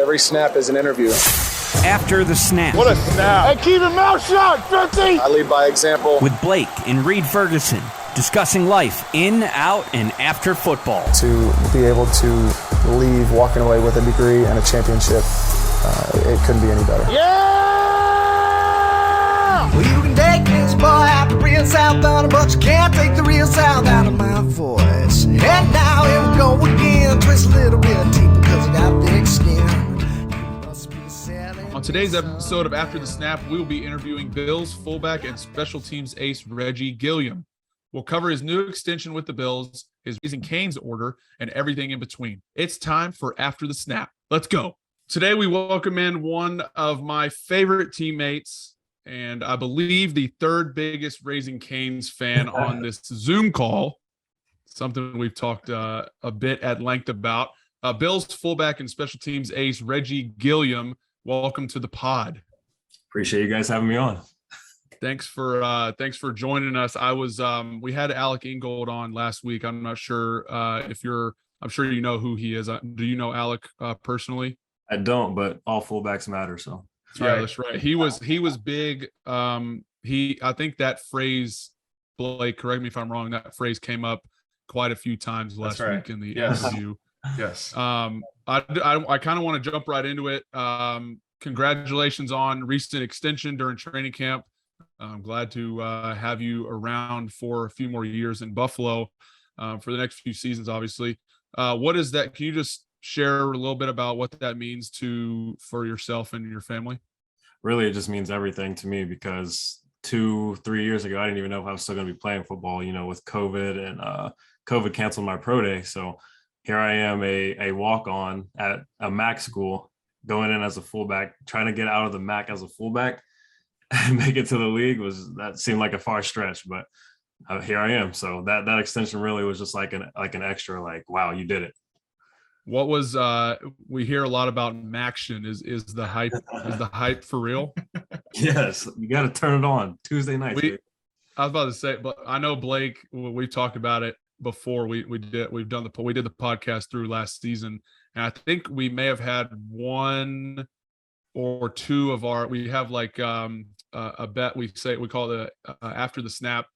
Every snap is an interview. After the Snap. What a snap. Hey, keep your mouth shut, 50! I lead by example. With Blake and Reed Ferguson, discussing life in, out, and after football. To be able to leave walking away with a degree and a championship, it couldn't be any better. Yeah! Well, you can take this boy out the real south on, but you can't take the real sound out of my voice. And now here we go again, twist a little bit deep because you got thick skin. On today's episode of After the Snap, we will be interviewing Bills fullback and special teams ace Reggie Gilliam. We'll cover his new extension with the Bills, his Raising Cane's order, and everything in between. It's time for After the Snap. Let's go. Today we welcome in one of my favorite teammates, and I believe the third biggest Raising Cane's fan on this Zoom call, something we've talked a bit at length about. Bills fullback and special teams ace Reggie Gilliam. Welcome to the pod. Appreciate you guys having me on. Thanks for joining us. We had Alec Ingold on last week. I'm not sure I'm sure you know who he is. Do you know Alec personally? I don't, but all fullbacks matter. So that's right. He was big. I think that phrase, Blake, correct me if I'm wrong, that phrase came up quite a few times last week in the interview. Yes. I kind of want to jump right into it. Congratulations on recent extension during training camp. I'm glad to have you around for a few more years in Buffalo for the next few seasons, obviously. What is that? Can you just share a little bit about what that means for yourself and your family? Really, it just means everything to me because 2-3 years ago, I didn't even know if I was still going to be playing football, with COVID, and COVID canceled my pro day. So here I am, a walk-on at a MAC school, going in as a fullback, trying to get out of the MAC as a fullback and make it to the league. That seemed like a far stretch, but here I am. So that extension really was just like an extra, wow, you did it. What was we hear a lot about Maction. Is the hype for real? Yes, you got to turn it on Tuesday nights. I was about to say, but I know Blake. We talked about it before. We did the podcast through last season, and I think we may have had one or two of we have a bet. We call it after the snap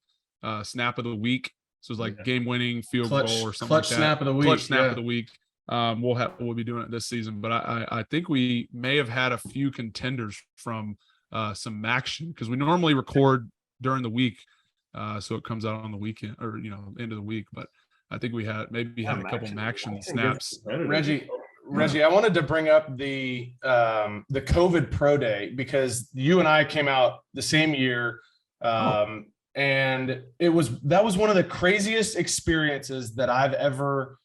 of the week. So it's like game winning field goal or something like that. Snap of the week. Clutch snap of the week. We'll be doing it this season, but I think we may have had a few contenders from some action because we normally record during the week, so it comes out on the weekend or end of the week. But I think we had a couple action snaps. Reggie, I wanted to bring up the COVID Pro Day because you and I came out the same year, and that was one of the craziest experiences that I've ever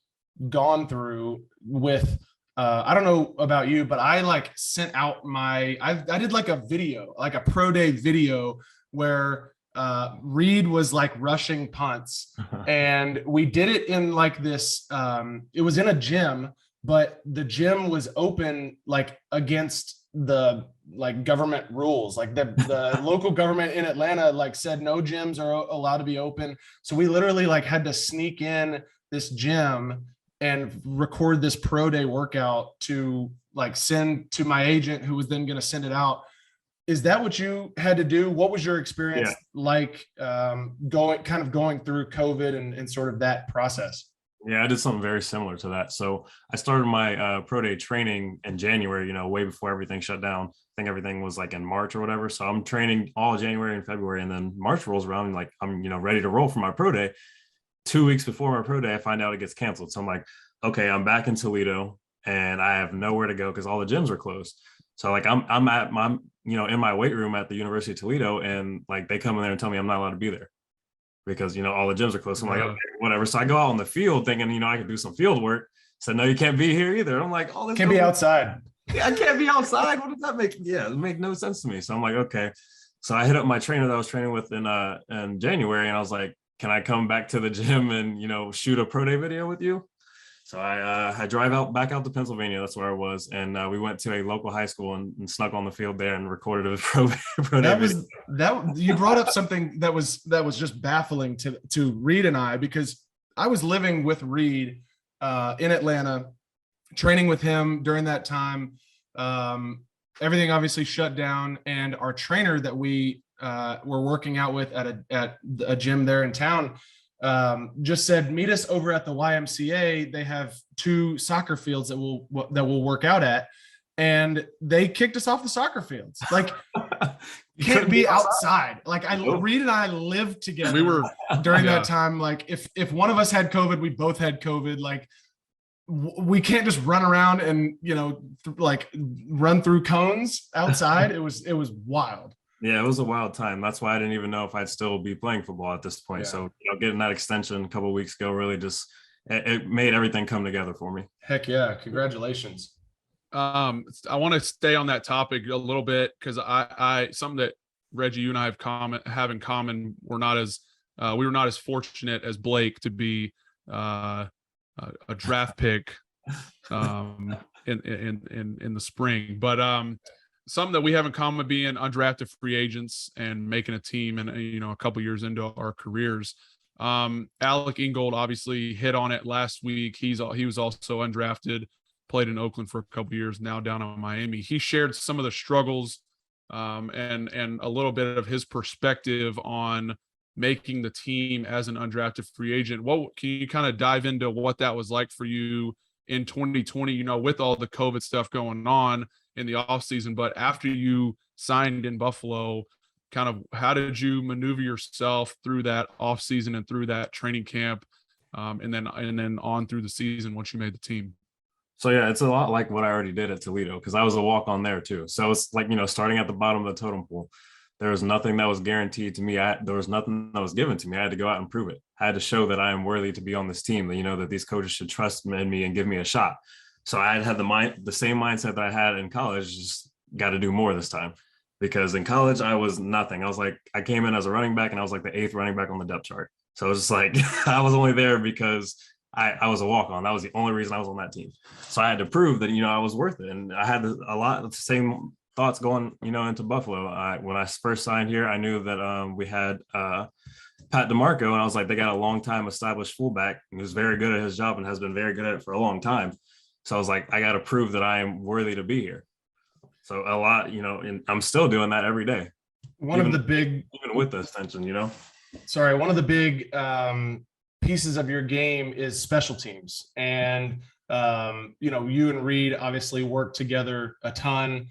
gone through with I don't know about you, but I sent out I did a video, a pro day video where Reed was rushing punts and we did it in this it was in a gym, but the gym was open against the government rules. The local government in Atlanta said no gyms are allowed to be open, so we literally had to sneak in this gym and record this pro day workout to send to my agent, who was then going to send it out. Is that what you had to do? What was your experience going through COVID and sort of that process? Yeah, I did something very similar to that. So I started my pro day training in January, way before everything shut down. I think everything was in March or whatever. So I'm training all January and February, and then March rolls around and I'm ready to roll for my pro day. 2 weeks before my pro day, I find out it gets canceled. So I'm like, okay, I'm back in Toledo and I have nowhere to go because all the gyms are closed. So I'm at my, in my weight room at the University of Toledo, and they come in there and tell me I'm not allowed to be there because, all the gyms are closed. So I'm like, okay, whatever. So I go out on the field thinking, I can do some field work. So no, you can't be here either. I'm like, oh, this can't be outside. Yeah, I can't be outside. What does that make? Yeah, it make no sense to me. So I'm like, okay. So I hit up my trainer that I was training with in January, and I was like, can I come back to the gym and, shoot a pro day video with you? So I drive back out to Pennsylvania. That's where I was. And we went to a local high school and snuck on the field there and recorded a pro day video. You brought up something that was just baffling to Reed and I, because I was living with Reed in Atlanta, training with him during that time. everything obviously shut down, and our trainer that we were working out with at a gym there in town just said, meet us over at the YMCA. They have 2 soccer fields that we'll work out at. And they kicked us off the soccer fields. Like, you can't be outside. Like, Reed and I lived together. We were during that time. Like, if one of us had COVID, we both had COVID. Like, we can't just run around and, like run through cones outside. It was wild. Yeah, it was a wild time. That's why I didn't even know if I'd still be playing football at this point. Yeah. So, getting that extension a couple of weeks ago really just it made everything come together for me. Heck yeah! Congratulations. I want to stay on that topic a little bit because I something that Reggie, you and I have in common. We were not as fortunate as Blake to be a draft pick in the spring, but something that we have in common being undrafted free agents and making a team and a couple years into our careers. Alec Ingold obviously hit on it last week. He was also undrafted, played in Oakland for a couple years, now down in Miami. He shared some of the struggles and a little bit of his perspective on making the team as an undrafted free agent. What can you kind of dive into what that was like for you in 2020, with all the COVID stuff going on in the offseason, but after you signed in Buffalo, kind of how did you maneuver yourself through that offseason and through that training camp, and then on through the season once you made the team? So yeah, it's a lot like what I already did at Toledo because I was a walk-on there too. So it's like, starting at the bottom of the totem pole. There was nothing that was guaranteed to me. There was nothing that was given to me. I had to go out and prove it. I had to show that I am worthy to be on this team, that these coaches should trust in me and give me a shot. So I had the same mindset that I had in college, just got to do more this time. Because in college, I was nothing. I came in as a running back and I was like the 8th running back on the depth chart. So it was just like, I was only there because I was a walk-on. That was the only reason I was on that team. So I had to prove that, I was worth it. And I had a lot of the same thoughts going, into Buffalo. When I first signed here, I knew that we had Pat DeMarco, and I was like, they got a long time established fullback who's very good at his job and has been very good at it for a long time. So I was like, I got to prove that I am worthy to be here. So a lot, and I'm still doing that every day. Even with the extension, one of the big pieces of your game is special teams. And, you and Reed obviously work together a ton.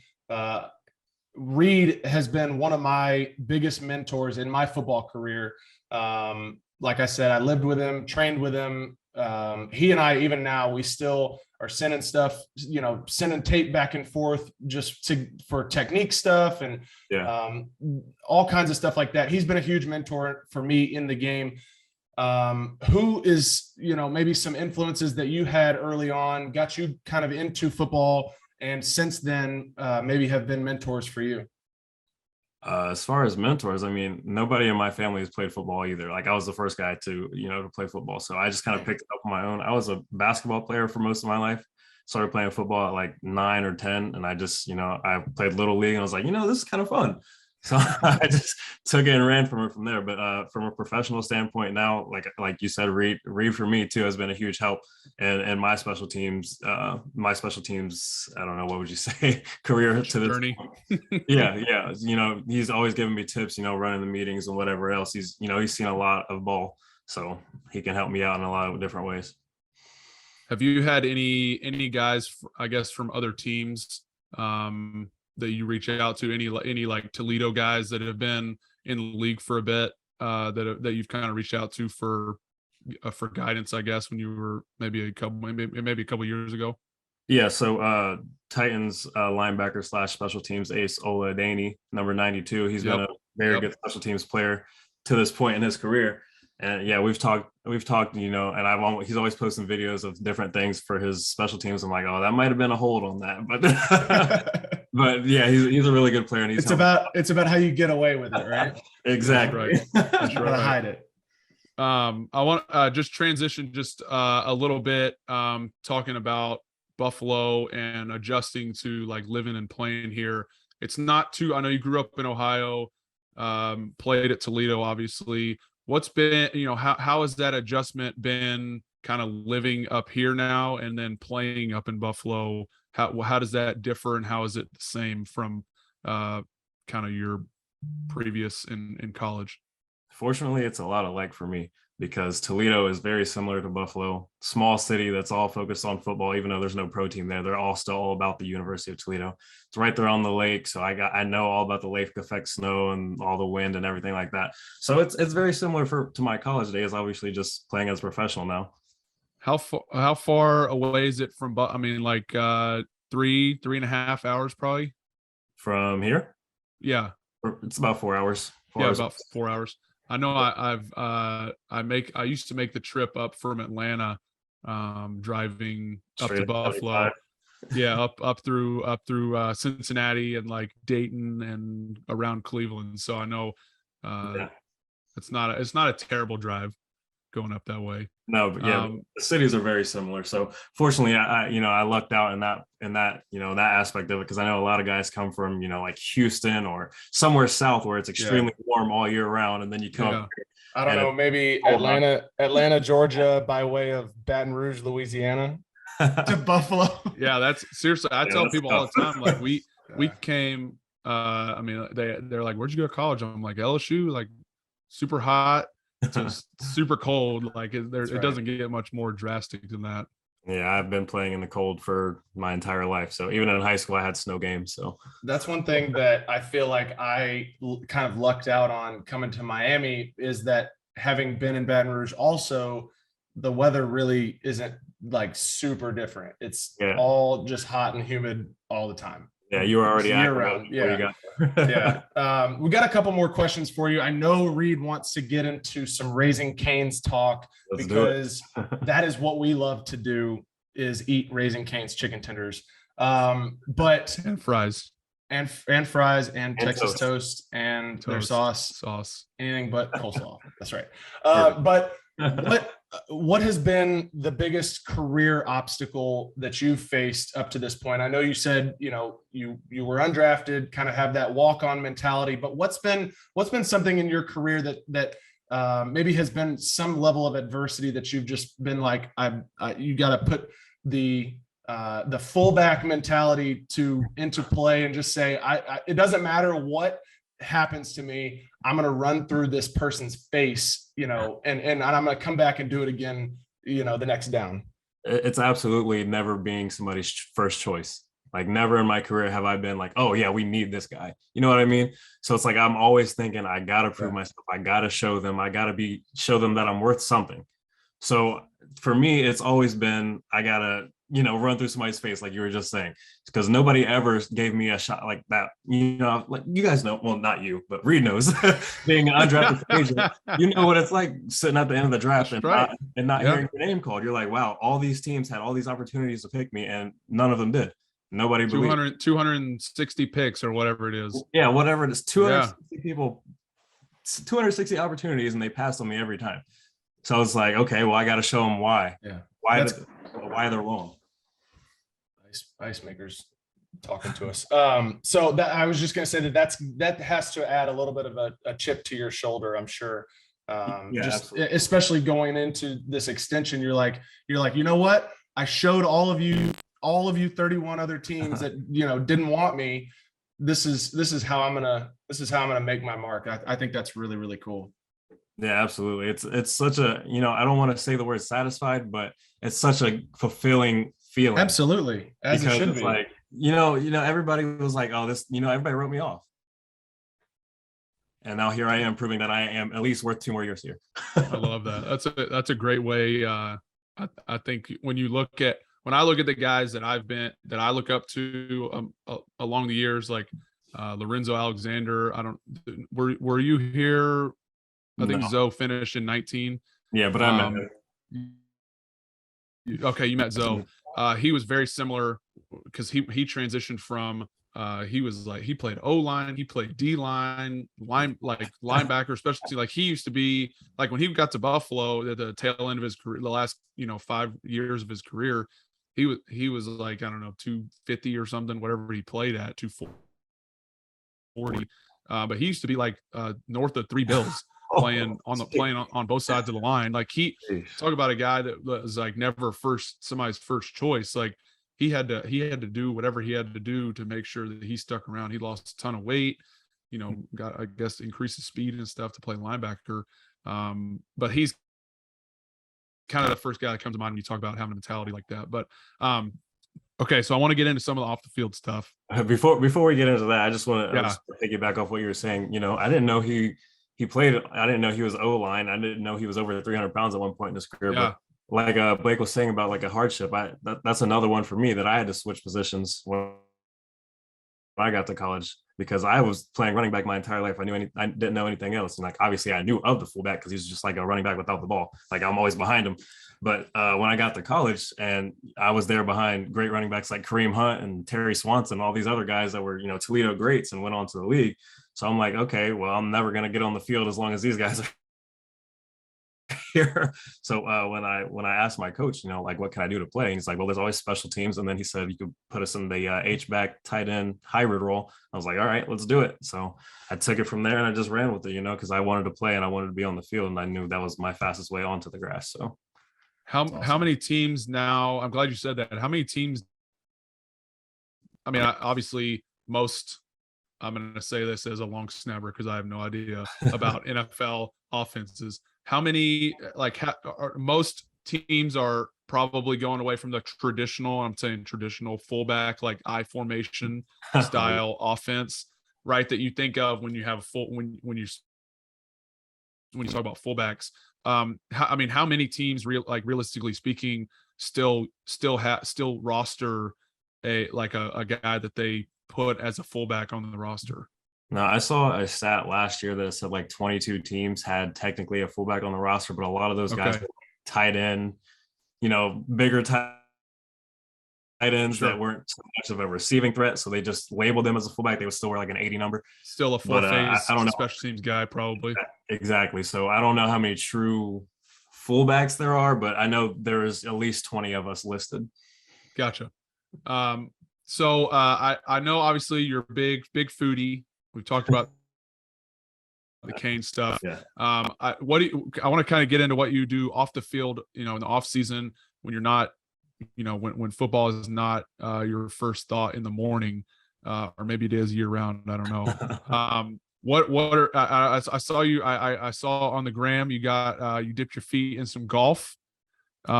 Reed has been one of my biggest mentors in my football career. Like I said, I lived with him, trained with him. He and I, even now, we still are sending stuff, sending tape back and forth just for technique stuff and all kinds of stuff like that. He's been a huge mentor for me in the game. Who is, maybe some influences that you had early on, got you kind of into football, and since then maybe have been mentors for you? As far as mentors, nobody in my family has played football either. Like I was the first guy to play football. So I just kind of picked it up on my own. I was a basketball player for most of my life. Started playing football at like 9 or 10. And I just, I played little league and I was like, this is kind of fun. So I just took it and ran from there. But from a professional standpoint now, like you said, Reed for me too has been a huge help. And my special teams, I don't know, what would you say, career to the journey. Yeah. He's always giving me tips, running the meetings and whatever else. He's seen a lot of ball, so he can help me out in a lot of different ways. Have you had any guys, I guess, from other teams that you reach out to, any like Toledo guys that have been in the league for a bit, that you've kind of reached out to for guidance, I guess, when you were maybe a couple years ago? Yeah. So Titans linebacker / special teams ace Ola Adaney, number 92. He's been a very good special teams player to this point in his career. And yeah, we've talked, and he's always posting videos of different things for his special teams. I'm like, oh, that might've been a hold on that, but but yeah, he's a really good player. And it's about how you get away with it, right? Exactly. Right. That's right. Hide it. I want to just transition a little bit, talking about Buffalo and adjusting to like living and playing here. It's not too, I know you grew up in Ohio, played at Toledo, obviously. What's been, how has that adjustment been, kind of living up here now and then playing up in Buffalo how does that differ, and how is it the same from kind of your previous in college? Fortunately, it's a lot alike for me because Toledo is very similar to Buffalo, small city that's all focused on football, even though there's no pro team there. They're all still all about the University of Toledo. It's right there on the lake. So I know all about the lake effect snow and all the wind and everything like that. So it's very similar to my college days, obviously just playing as a professional now. How far away is it from, I mean, like 3.5 hours probably? From here? Yeah. It's about 4 hours. About 4 hours. I know I used to make the trip up from Atlanta, driving Straight up to Buffalo. 75. Yeah, up through Cincinnati and like Dayton and around Cleveland. So I know it's not a terrible drive going up that way. No, but yeah, the cities are very similar. So fortunately, I lucked out in that that aspect of it, because I know a lot of guys come from like Houston or somewhere south where it's extremely warm all year round, and then you come. I don't know, maybe Atlanta, Georgia, by way of Baton Rouge, Louisiana, to Buffalo. Yeah, that's seriously. I tell people tough. all the time, like we came. I mean, they're like, "Where'd you go to college?" I'm like, "LSU." Like, super hot. Just super cold. Like it doesn't get much more drastic than that. Yeah, I've been playing in the cold for my entire life. So even in high school, I had snow games. So that's one thing that I feel like I kind of lucked out on coming to Miami, is that having been in Baton Rouge, also the weather really isn't like super different. It's all just hot and humid all the time. Yeah, you were already year round. Yeah. We got a couple more questions for you. I know Reed wants to get into some Raising Cane's talk. Let's because that is what we love to do, is eat Raising Cane's chicken tenders. But and fries. And fries and Texas toast and their sauce. Anything but coleslaw. That's right. But what has been the biggest career obstacle that you've faced up to this point? I know you said, you were undrafted, kind of have that walk-on mentality, but what's been something in your career that maybe has been some level of adversity that you've just been like, you got to put the fullback mentality into play and just say, it doesn't matter what happens to me, I'm going to run through this person's face, and I'm going to come back and do it again, the next down. It's absolutely never being somebody's first choice. Like, never in my career have I been like, oh yeah, we need this guy. You know what I mean? So it's like, I'm always thinking, I got to prove myself. I got to show them, show them that I'm worth something. So for me, it's always been, I got to, run through somebody's face, like you were just saying, because nobody ever gave me a shot like that. Like you guys know, well, not you, but Reed knows, being an undrafted agent, you know what it's like sitting at the end of the draft and not hearing your name called. You're like, wow, all these teams had all these opportunities to pick me and none of them did. Nobody 260 picks or whatever it is. Yeah, whatever it is. 260 people, 260 opportunities, and they passed on me every time. So I was like, okay, well, I got to show them why. Yeah. Why they're wrong. Ice makers talking to us. So that I was just going to say that has to add a little bit of a chip to your shoulder, I'm sure. Especially going into this extension, you're like, you know what? I showed all of you 31 other teams that didn't want me. This is how I'm gonna make my mark. I think that's really, really cool. Yeah, absolutely. It's such a, I don't want to say the word satisfied, but it's such a fulfilling feeling. Absolutely. As it should be. Like, everybody was like, oh, this, everybody wrote me off. And now here I am proving that I am at least worth 2 more years here. I love that. That's a great way. I think when I look at the guys that I look up to along the years, like Lorenzo Alexander, were you here? I think Zoe finished in 19. Yeah, but I met him. Okay, you met Zoe. He was very similar because he transitioned from he played O-line, he played D-line, linebacker, especially like he used to be like when he got to Buffalo at the tail end of his career, the last 5 years of his career, he was like, I don't know, 250 or something, whatever he played at, 240. But he used to be like north of 3 bills. Playing on both sides of the line. Like talk about a guy that was like never somebody's first choice. Like had to do whatever he had to do to make sure that he stuck around. He lost a ton of weight, got, I guess, increased his speed and stuff to play linebacker. But he's kind of the first guy that comes to mind when you talk about having a mentality like that. But okay, so I want to get into some of the off the field stuff. Before we get into that, I just want to piggyback off what you were saying. I didn't know he played. I didn't know he was O-line. I didn't know he was over 300 pounds at one point in his career. Yeah. But like Blake was saying about like a hardship, that's another one for me that I had to switch positions when I got to college, because I was playing running back my entire life. I didn't know anything else. And like, obviously I knew of the fullback because he's just like a running back without the ball. Like, I'm always behind him. But when I got to college and I was there behind great running backs like Kareem Hunt and Terry Swanson, all these other guys that were, Toledo greats and went on to the league. So I'm like, okay, well, I'm never going to get on the field as long as these guys are here. So when I asked my coach, like, what can I do to play? And he's like, well, there's always special teams. And then he said, you could put us in the H-back tight end hybrid role. I was like, all right, let's do it. So I took it from there and I just ran with it, because I wanted to play and I wanted to be on the field. And I knew that was my fastest way onto the grass. So how many teams now? I'm glad you said that. How many teams? I mean, obviously most. I'm going to say this as a long snapper because I have no idea about NFL offenses. How many, most teams are probably going away from the traditional, I'm saying traditional fullback, like I formation style offense, right? That you think of when you have when you talk about fullbacks. How many teams realistically speaking still roster a guy that they put as a fullback on the roster? No, I saw a stat last year that said like 22 teams had technically a fullback on the roster, but a lot of those guys were tight end, bigger tight ends that weren't so much of a receiving threat. So they just labeled them as a fullback. They would still wear like an 80 number. Still a full phase I don't know. Special teams guy, probably. Exactly. So I don't know how many true fullbacks there are, but I know there's at least 20 of us listed. Gotcha. So I know obviously you're a big foodie. We've talked about the Cane stuff. Yeah. I want to kind of get into what you do off the field, in the off season when you're not, when football is not your first thought in the morning, or maybe it is year round. I don't know. What are I saw you? I saw on the gram you got you dipped your feet in some golf. This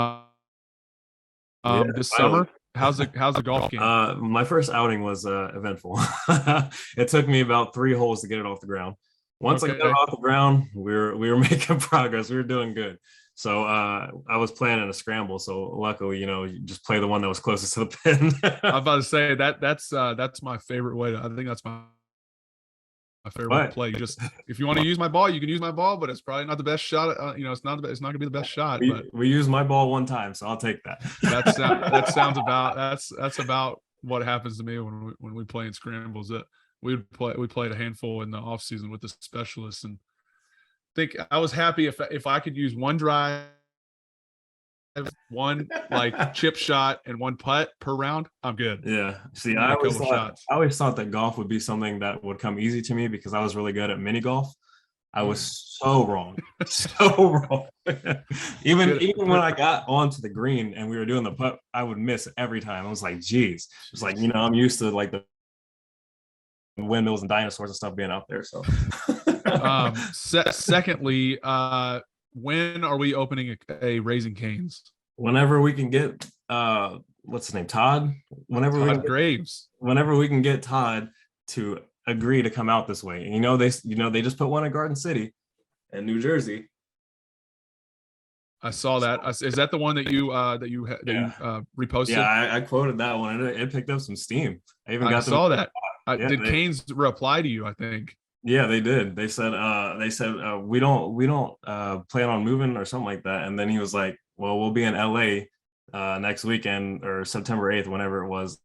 summer. How's the golf game? My first outing was eventful. It took me about 3 holes to get it off the ground. Once I got it off the ground, we were making progress. We were doing good. So I was playing in a scramble. So luckily, you just play the one that was closest to the pin. I was about to say that's my favorite way. I think that's my favorite way to play. If you want to use my ball, you can use my ball, but it's probably not the best shot. It's not going to be the best shot. We used my ball one time, so I'll take that. That's about what happens to me when we play in scrambles. That we played a handful in the off season with the specialists, and I think I was happy if I could use one drive, one chip shot, and one putt per round, I'm good. Yeah. See, I always thought that golf would be something that would come easy to me because I was really good at mini golf. I was so wrong. So wrong. even when I got onto the green and we were doing the putt, I would miss every time. I was like, geez. It's like, I'm used to like the windmills and dinosaurs and stuff being out there. So secondly, when are we opening a Raising Cane's? Whenever we can get what's his name? Todd. Todd Graves. Whenever we can get Todd to agree to come out this way. And they just put one in Garden City in New Jersey. I saw that. Is that the one that you reposted? Yeah, I quoted that one. It picked up some steam. I saw that. Did Canes reply to you? I think. Yeah, they did. They said we don't plan on moving or something like that. And then he was like, well, we'll be in LA next weekend or September 8th, whenever it was.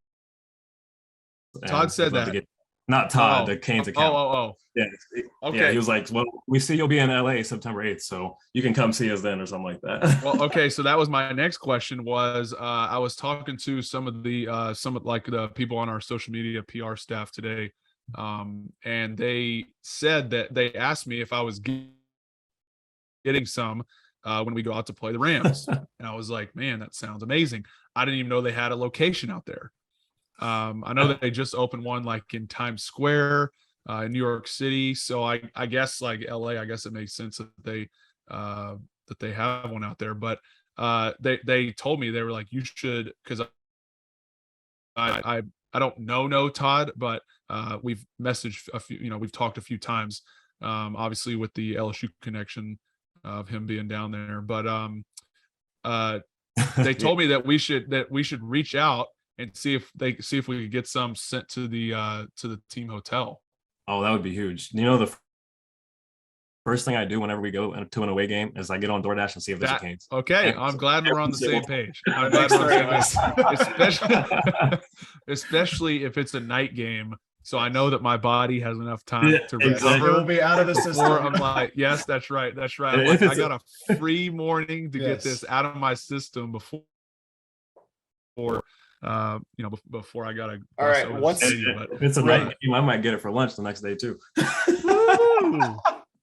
Todd said that. Not Todd, the Canes account. Oh. Yeah. Okay. Yeah, he was like, well, we see you'll be in LA September 8th, so you can come see us then or something like that. Well, okay. So that was my next question was I was talking to some of the people on our social media PR staff today. And they said that they asked me if I was getting some when we go out to play the Rams. And I was like, man, that sounds amazing. I didn't even know they had a location out there. I know that they just opened one like in Times Square in New York City. So I guess like LA, I guess it makes sense that they have one out there. But they told me, they were like, you should, because I don't know Todd, but we've messaged a few, we've talked a few times, obviously with the LSU connection of him being down there. But they told me that we should reach out and see if we could get some sent to the team hotel. Oh, that would be huge. The first thing I do whenever we go to an away game is I get on DoorDash and see if there's a Canes. Okay, I'm glad we're on the same page. I'm glad we're on the same page. Especially if it's a night game, so I know that my body has enough time to recover. It will be out of the system. Or I'm like, yes, that's right. I'm like, I got a free morning to get this out of my system before I gotta. All right, if it's a night game, I might get it for lunch the next day too.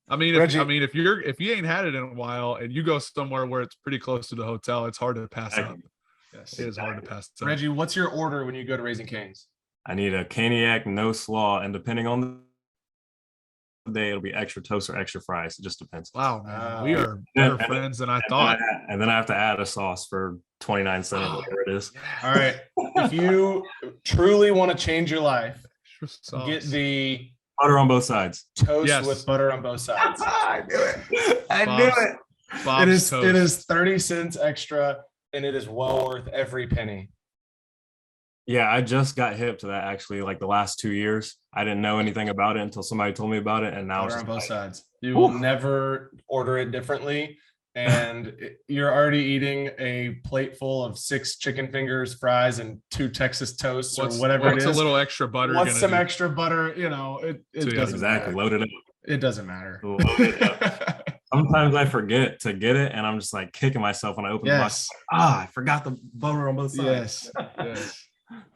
I mean, if you ain't had it in a while and you go somewhere where it's pretty close to the hotel, it's hard to pass up. Yes, it is hard to pass up. Reggie, what's your order when you go to Raising Cane's? I need a caniac, no slaw, and depending on the day, it'll be extra toast or extra fries. It just depends. Wow, man. We are better friends than I thought. And then I have to add a sauce for 29 cents, whatever it is. All right. If you truly want to change your life, get the butter on both sides. Toast with butter on both sides. I knew it. I knew it. It is 30 cents extra, and it is well worth every penny. Yeah, I just got hip to that actually, like the last 2 years. I didn't know anything about it until somebody told me about it, and now butter it's on both sides. You will never order it differently, and you're already eating a plate full of 6 chicken fingers, fries, and 2 Texas toasts or whatever it is. What's a little extra butter? What's some extra butter? It doesn't matter. Load it up. It doesn't matter. Load it up. Sometimes I forget to get it, and I'm just like kicking myself when I open the box. I forgot the butter on both sides. Yes.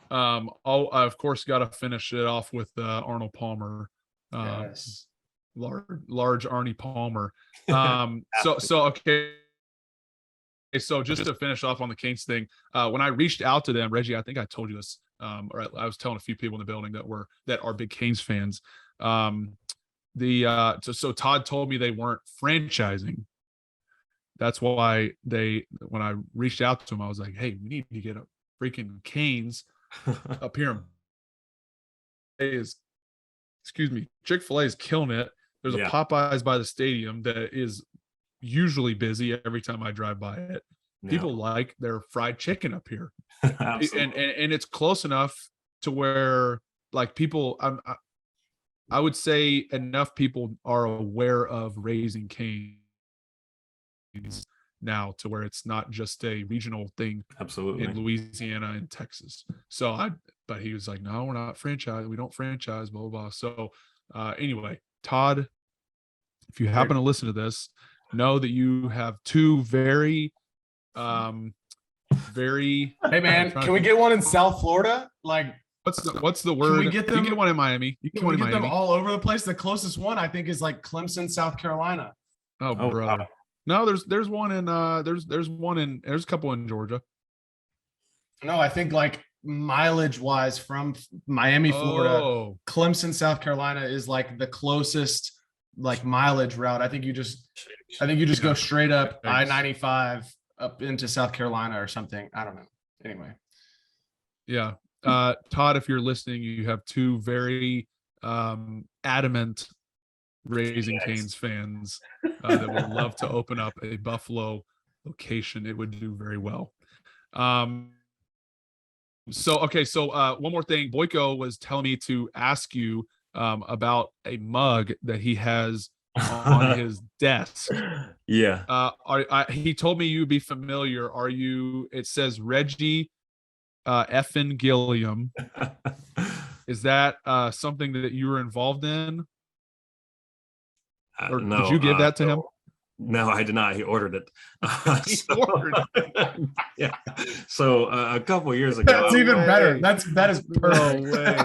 I of course got to finish it off with Arnold Palmer. Yes. Large Arnie Palmer. Okay. So just to finish off on the Canes thing, when I reached out to them, Reggie, I think I told you this, or I was telling a few people in the building that are big Canes fans. So Todd told me they weren't franchising. That's why when I reached out to him, I was like, hey, we need to get a freaking Canes up here. Chick-fil-A is killing it. There's a Popeyes by the stadium that is usually busy every time I drive by it. People like their fried chicken up here. and it's close enough to where like people, I would say enough people are aware of Raising Cane's now to where it's not just a regional thing. Absolutely. In Louisiana and Texas. But he was like, no, we're not franchise. We don't franchise, blah, blah, blah. So anyway, Todd, if you happen to listen to this, know that you have 2 very, very. Hey man, can we get one in South Florida? Like, what's the word? Can we get them? You can get one in Miami. You can we get them all over the place? The closest one I think is like Clemson, South Carolina. Oh brother. Wow. No, there's one in there's a couple in Georgia. No, I think like mileage wise from Miami, Florida, Clemson, South Carolina is like the closest like mileage route. I think you just go straight up I-95 up into South Carolina or something. I don't know. Anyway. Yeah. Todd, if you're listening, you have 2 very adamant Raising Cane's fans that would love to open up a Buffalo location. It would do very well. So one more thing. Boyko was telling me to ask you about a mug that he has on his desk. Yeah. He told me you'd be familiar. Are you? It says Reggie effing Gilliam. Is that something that you were involved in? Or No, did you give that to him? No, I did not. He ordered it. He ordered it. Yeah. So a couple of years ago, That's even better. That is perfect. no way.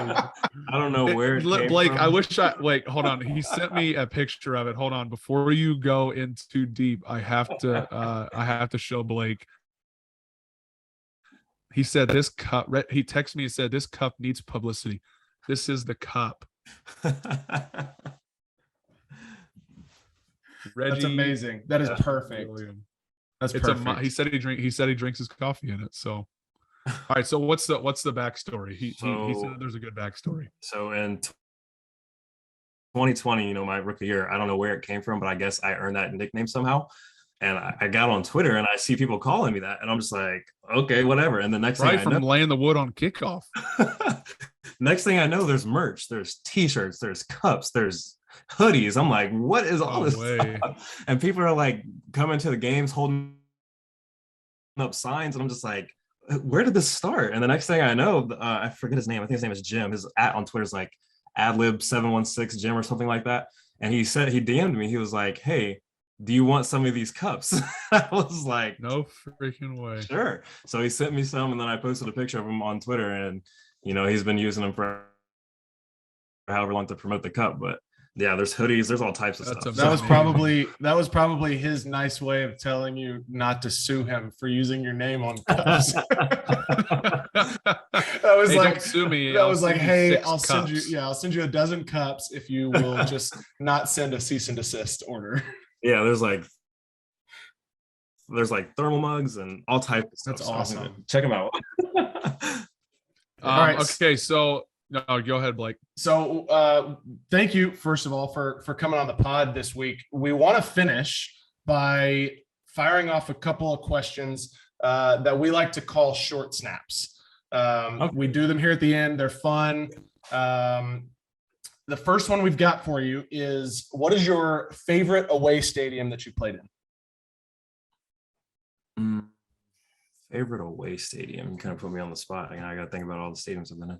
I don't know where it came Blake, from. I wish wait, hold on. He sent me a picture of it. Hold on. Before you go in too deep, I have to show Blake. He said this cup, he texted me and said this cup needs publicity. This is the cup. Reggie That's amazing. That is perfect. Gilliam. That's It's perfect. he said he drinks his coffee in it. So all right. So what's the backstory? He said there's a good backstory. So in 2020, my rookie year, I don't know where it came from, but I guess I earned that nickname somehow. And I got on Twitter and I see people calling me that. And I'm just like, okay, whatever. And the next thing I know, laying the wood on kickoff. next thing I know, there's merch, there's t-shirts, there's cups, there's hoodies. I'm like, what is all this stuff? And people are like coming to the games holding up signs. And I'm just like, where did this start? And the next thing I know, I forget his name. I think his name is Jim. His @ on Twitter is like adlib716 Jim or something like that. And he DM'd me. He was like, hey, do you want some of these cups? I was like, no freaking way. Sure. So he sent me some, and then I posted a picture of him on Twitter, and he's been using them for however long to promote the cup. But yeah, there's hoodies, there's all types of stuff. That was probably his nice way of telling you not to sue him for using your name on cups. That was hey, like, don't sue me. That was like, hey, I'll cups. send you a dozen cups if you will just not send a cease and desist order. Yeah, there's like thermal mugs and all types of stuff. That's awesome. So check them out. All right. Okay, so no, go ahead, Blake. So thank you, first of all, for coming on the pod this week. We want to finish by firing off a couple of questions that we like to call short snaps. Okay. We do them here at the end. They're fun. The first one we've got for you is, what is your favorite away stadium that you played in? Favorite away stadium? You kind of put me on the spot. I got to think about all the stadiums I've been in.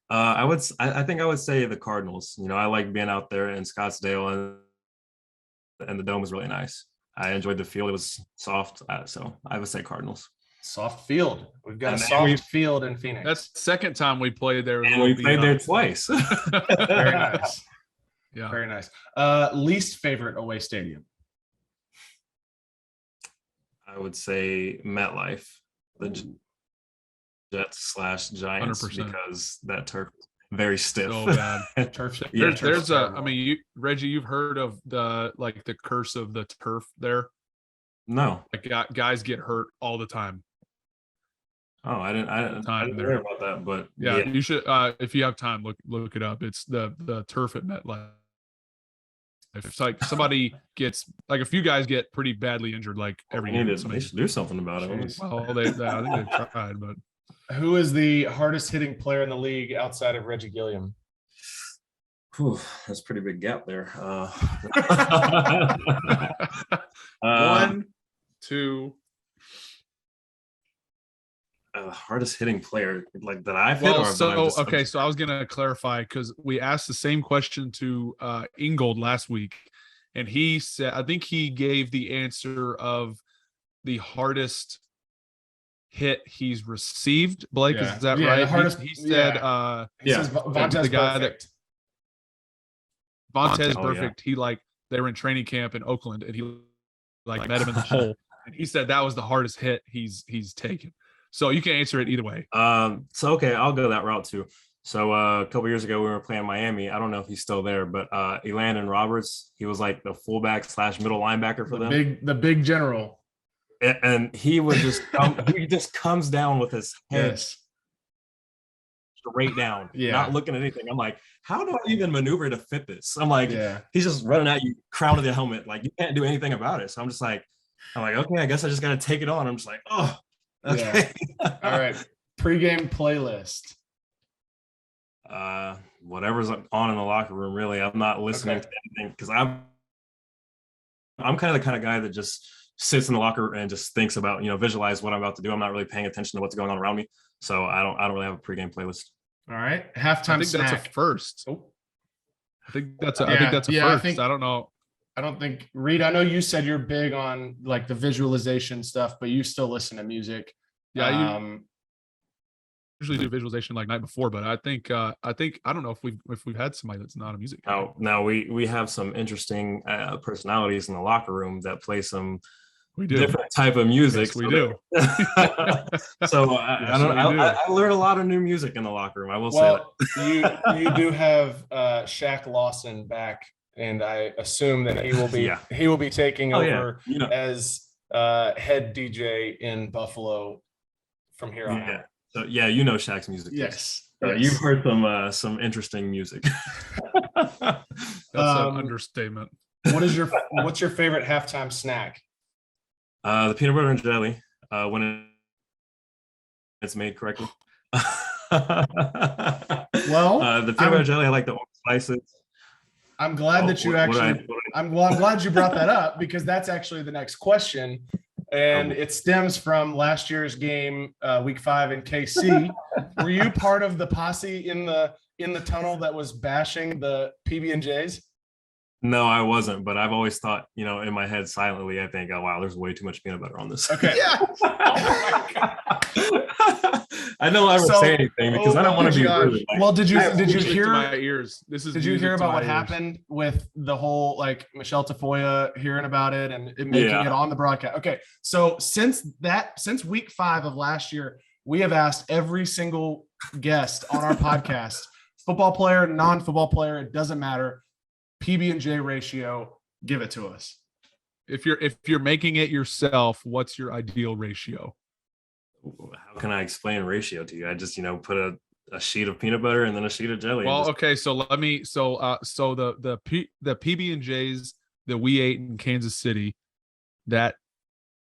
I think I would say the Cardinals. I like being out there in Scottsdale, and the dome was really nice. I enjoyed the field. It was soft. So I would say Cardinals. Soft field. We've got a soft field in Phoenix. That's the second time we played there. And we played there twice. Very nice. Yeah. Very nice. Least favorite away stadium? I would say MetLife, the Jets / Giants, 100%. because that turf is very stiff. So bad. Turf. There's Reggie, you've heard of the curse of the turf there? No. Like guys get hurt all the time. Oh, I didn't hear about that, but yeah, you should if you have time, look it up. It's the turf at MetLife. It's like somebody gets, like, a few guys get pretty badly injured like every year. They should do something about it. Well, I think they've tried, but who is the hardest hitting player in the league outside of Reggie Gilliam? Whew, that's a pretty big gap there. 1, 2. Hardest hitting player like that I've hit. So I was gonna clarify, because we asked the same question to Ingold last week, and he said, I think he gave the answer of the hardest hit he's received. Blake, is that right? The hardest, he said, he says Vontez the guy perfect. Vontez perfect. He they were in training camp in Oakland, and he met him in the hole, and he said that was the hardest hit he's taken. So you can answer it either way. Okay, I'll go that route too. So a couple years ago, we were playing Miami. I don't know if he's still there, but Elandon Roberts, he was like the fullback / middle linebacker for them. The big general. And he would just he just comes down with his head straight down, not looking at anything. I'm like, how do I even maneuver to fit this? I'm like, he's just running at you, crown of the helmet. Like, you can't do anything about it. So I'm like, okay, I guess I just got to take it on. I'm just like, oh, okay. Yeah. All right. Pre-game playlist. Whatever's on in the locker room, really. I'm not listening to anything, because I'm kind of guy that just sits in the locker and just thinks about, visualize what I'm about to do. I'm not really paying attention to what's going on around me. So I don't really have a pregame playlist. All right. Halftime I think snack. that's a first. Oh. I think that's a first. I don't know. I don't think Reed, I know you said you're big on like the visualization stuff, but you still listen to music. Yeah, I usually do visualization like night before, but I think I don't know if we've had somebody that's not a music guy. Now we have some interesting personalities in the locker room that play some We do. different type of music. Yes, we do. So Yes, I learned a lot of new music in the locker room. I will say Well, you do have Shaq Lawson back, and I assume that he will be taking over as head DJ in Buffalo from here on out. So you know Shaq's music. Yes. You've heard some interesting music. That's an understatement. What's your favorite halftime snack? The peanut butter and jelly when it's made correctly. Well, the peanut butter and jelly, I like the orange slices. I'm glad that you I'm glad you brought that up, because that's actually the next question. And it stems from last year's game, week 5 in KC. Were you part of the posse in the tunnel that was bashing the PB&Js? No, I wasn't, but I've always thought, in my head silently, I think, oh wow, there's way too much peanut butter on this. Okay. Yeah. Oh my God. I don't ever say anything because I don't want to be rude. Well, did you hear my ears? Did you hear about what happened with the whole Michelle Tafoya hearing about it and making it on the broadcast? Okay, so since week 5 of last year, we have asked every single guest on our podcast, football player, non-football player, it doesn't matter, PB&J ratio, give it to us. If you're making it yourself, what's your ideal ratio? How can I explain ratio to you? I just, put a sheet of peanut butter and then a sheet of jelly. Well, okay, so let me so the PB&Js that we ate in Kansas City, that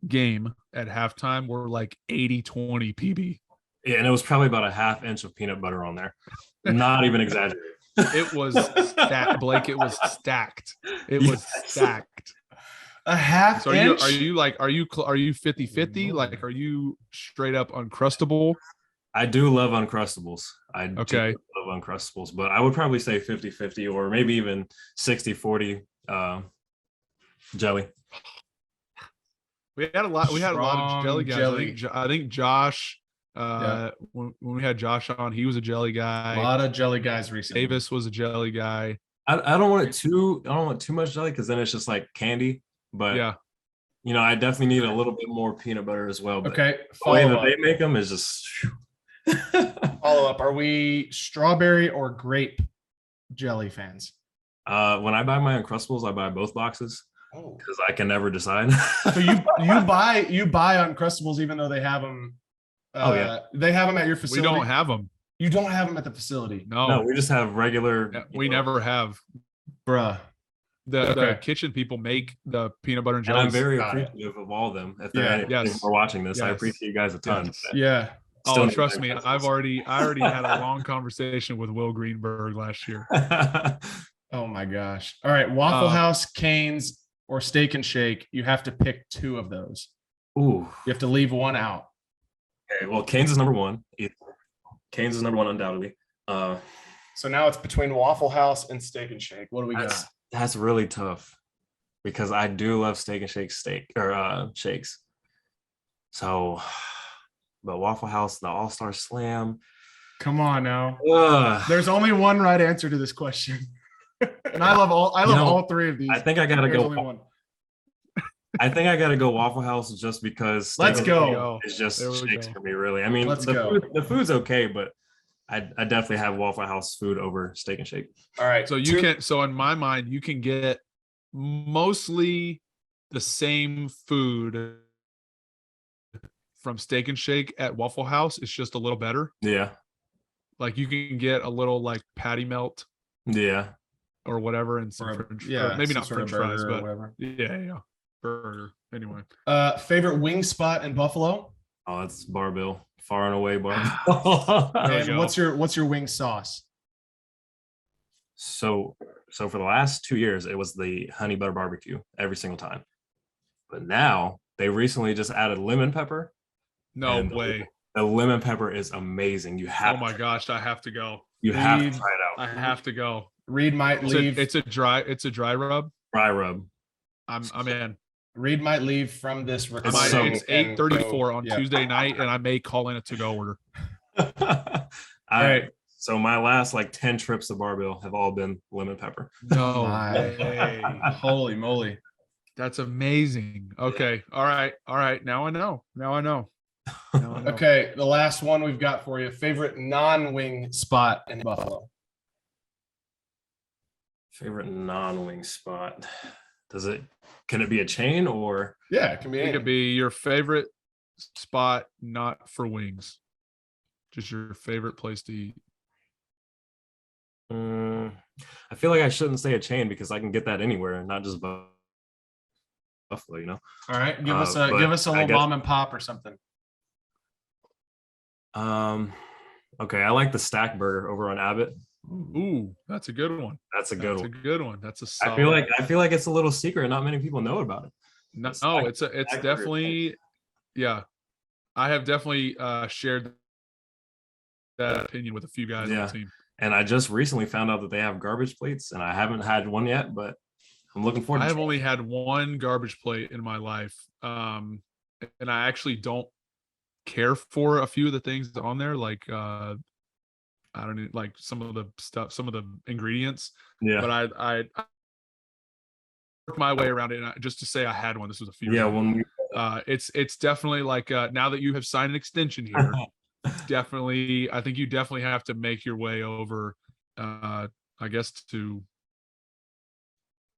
game at halftime were like 80-20 PB. Yeah, and it was probably about a half inch of peanut butter on there. Not even exaggerating. It was stacked, Blake. It was stacked. It was stacked. A half so inch? Are you 50-50? Like, are you straight up Uncrustable? I do love Uncrustables. I love Uncrustables, but I would probably say 50-50 or maybe even 60-40 jelly. We had a lot of jelly guys. I think Josh, when we had Josh on, he was a jelly guy. A lot of jelly guys recently. Davis was a jelly guy. I don't want too much jelly because then it's just like candy. But I definitely need a little bit more peanut butter as well. But okay, the way that they make them is just follow up. Are we strawberry or grape jelly fans? When I buy my Uncrustables, I buy both boxes because I can never decide. So you buy Uncrustables even though they have them. They have them at your facility. We don't have them. You don't have them at the facility. No, we just have regular. Yeah, we never have, bruh. The kitchen people make the peanut butter and jelly. And I'm very appreciative of all of them. If they're watching this, I appreciate you guys a ton. Yeah. Oh, trust me, I already had a long conversation with Will Greenberg last year. Oh my gosh. All right, Waffle House, Cane's, or Steak and Shake. You have to pick 2 of those. Ooh. You have to leave one out. Okay, well, Cane's is number 1. Cane's is number 1 undoubtedly. So now it's between Waffle House and Steak and Shake. What do we got? That's really tough because I do love Steak and Shake shakes. So, but Waffle House, the All-Star Slam. Come on now. There's only one right answer to this question. And I love all 3 of these. I think I gotta go. I think I gotta go Waffle House just because Let's go. It's just shakes for me, really. I mean, the food's okay, but I definitely have Waffle House food over Steak and Shake. All right. So in my mind, you can get mostly the same food from Steak and Shake at Waffle House. It's just a little better. Yeah. Like you can get a little like patty melt. Yeah. Or whatever. And some maybe not French fries, but whatever. Yeah. Burger. Anyway. Favorite wing spot in Buffalo? Oh, that's Barbell. Far and away Barbell. And what's your wing sauce? So for the last 2 years, it was the honey butter barbecue every single time. But now they recently just added lemon pepper. No way. The lemon pepper is amazing. You have. Oh my gosh, I have to go. You have to try it out. I have to go. Reed might leave. It's a dry rub. Dry rub. I'm in. Reed might leave from this recording. It's 8:34 on Tuesday night, and I may call in a to-go order. All right. So my last like 10 trips to Barbell have all been lemon pepper. No way. Holy moly. That's amazing. Okay. All right. Now I know. Okay. The last one we've got for you. Favorite non-wing spot in Buffalo? Favorite non-wing spot. Can it be a chain or? Yeah, it can be. It could be your favorite spot, not for wings. Just your favorite place to eat. I feel like I shouldn't say a chain because I can get that anywhere, not just Buffalo, you know. All right, give us a little mom and pop or something. Okay, I like the Stack Burger over on Abbott. Ooh, that's a good one. That's a good one. That's a solid. I feel like it's a little secret. Not many people know about it. No, it's definitely, yeah. I have definitely shared that opinion with a few guys on the team. And I just recently found out that they have garbage plates, and I haven't had one yet, but I'm looking forward to it. I've only had one garbage plate in my life. And I actually don't care for a few of the things on there, like I don't know, like some of the ingredients. Yeah. But I worked my way around it, and just to say I had one. This was a few. Yeah. It's definitely like now that you have signed an extension here. Definitely, I think you definitely have to make your way over, I guess to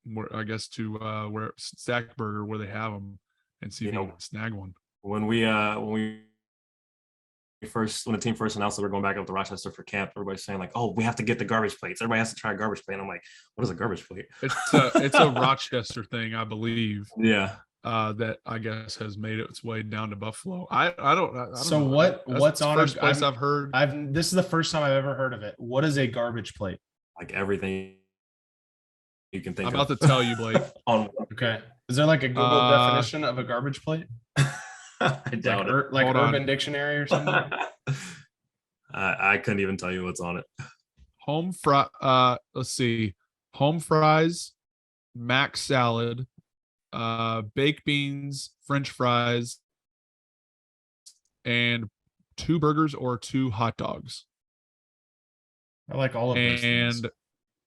where Stack Burger, where they have them, and see if you can snag one. When the team first announced that we're going back up to Rochester for camp, everybody's saying like, "Oh, we have to get the garbage plates. Everybody has to try a garbage plate." And I'm like, "What is a garbage plate?" It's a Rochester thing, I believe. Yeah. That I guess has made its way down to Buffalo. I don't so know. What's on first place I've heard? This is the first time I've ever heard of it. What is a garbage plate? Like everything you can think I'm of. about to tell you, Blake. Okay. Is there like a Google definition of a garbage plate? I doubt it. Like Urban Dictionary or something? I couldn't even tell you what's on it. Let's see. Home fries, mac salad, baked beans, French fries, and 2 burgers or 2 hot dogs. I like all of those things. And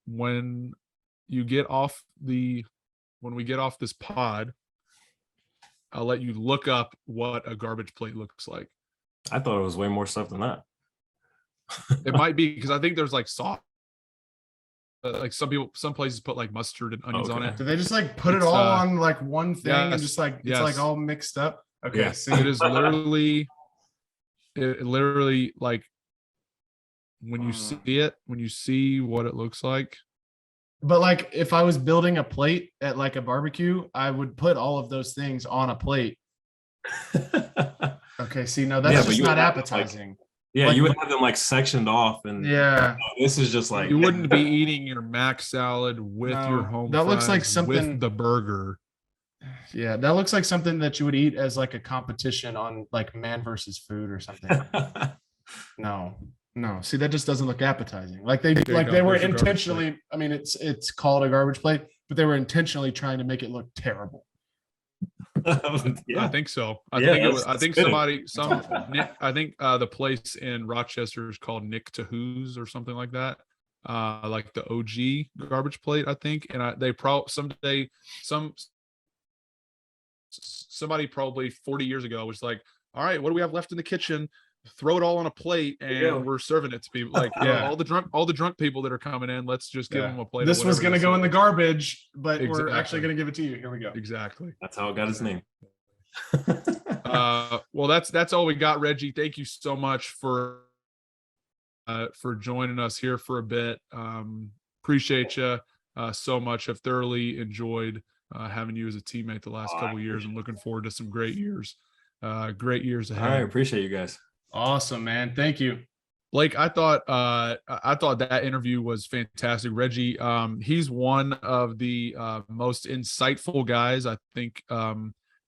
when we get off this pod, I'll let you look up what a garbage plate looks like. I thought it was way more stuff than that. It might be, because I think there's like sauce. Like some places put like mustard and onions on it. Do they just like put it all on like one thing and just like it's like all mixed up? Okay, yeah. See, it is literally like when you see what it looks like. But like if I was building a plate at like a barbecue, I would put all of those things on a plate. Okay, see, no, that's just not appetizing. You would have them like sectioned off, and this is just like you wouldn't be eating your mac salad with your home. That looks like something with the burger. Yeah, that looks like something that you would eat as like a competition on like Man versus Food or something. No. See, that just doesn't look appetizing. Like they were intentionally. I mean, it's called a garbage plate, but they were intentionally trying to make it look terrible. I think so. I think the place in Rochester is called Nick Tahoo's or something like that. Like the OG garbage plate, I think. And somebody probably 40 years ago was like, all right, what do we have left in the kitchen? Throw it all on a plate and we're serving it to people. Like all the drunk people that are coming in, let's just give them a plate. This was going to go in the garbage, but we're actually going to give it to you. Here we go. Exactly. That's how it got its name. Well, that's all we got, Reggie. Thank you so much for joining us here for a bit. Appreciate you so much. I've thoroughly enjoyed having you as a teammate the last couple of years, and looking forward to some great years ahead. I appreciate you guys. Awesome, man. Thank you. Blake, I thought that interview was fantastic. Reggie, he's one of the most insightful guys. I think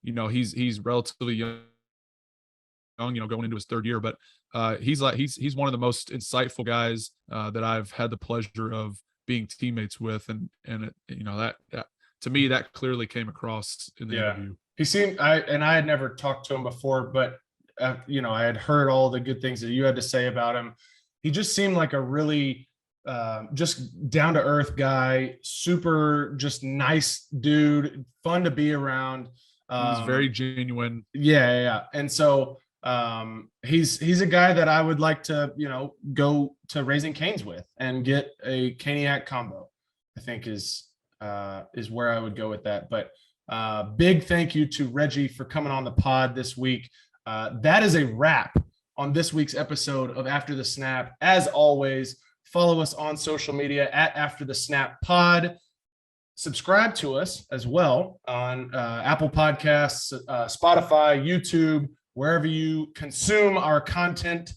he's relatively young, going into his 3rd year, but he's one of the most insightful guys that I've had the pleasure of being teammates with, and that to me, that clearly came across in the interview. He seemed, I had never talked to him before, but I had heard all the good things that you had to say about him. He just seemed like a really just down to earth guy, super just nice dude, fun to be around. He's very genuine. Yeah. And so he's a guy that I would like to, go to Raising Cane's with and get a Caniac combo, I think is where I would go with that. But big thank you to Reggie for coming on the pod this week. That is a wrap on this week's episode of After the Snap. As always, follow us on social media at After the Snap Pod. Subscribe to us as well on Apple Podcasts, Spotify, YouTube, wherever you consume our content.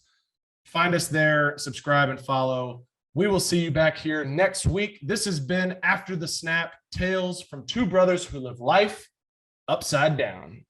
Find us there, subscribe and follow. We will see you back here next week. This has been After the Snap, tales from two brothers who live life upside down.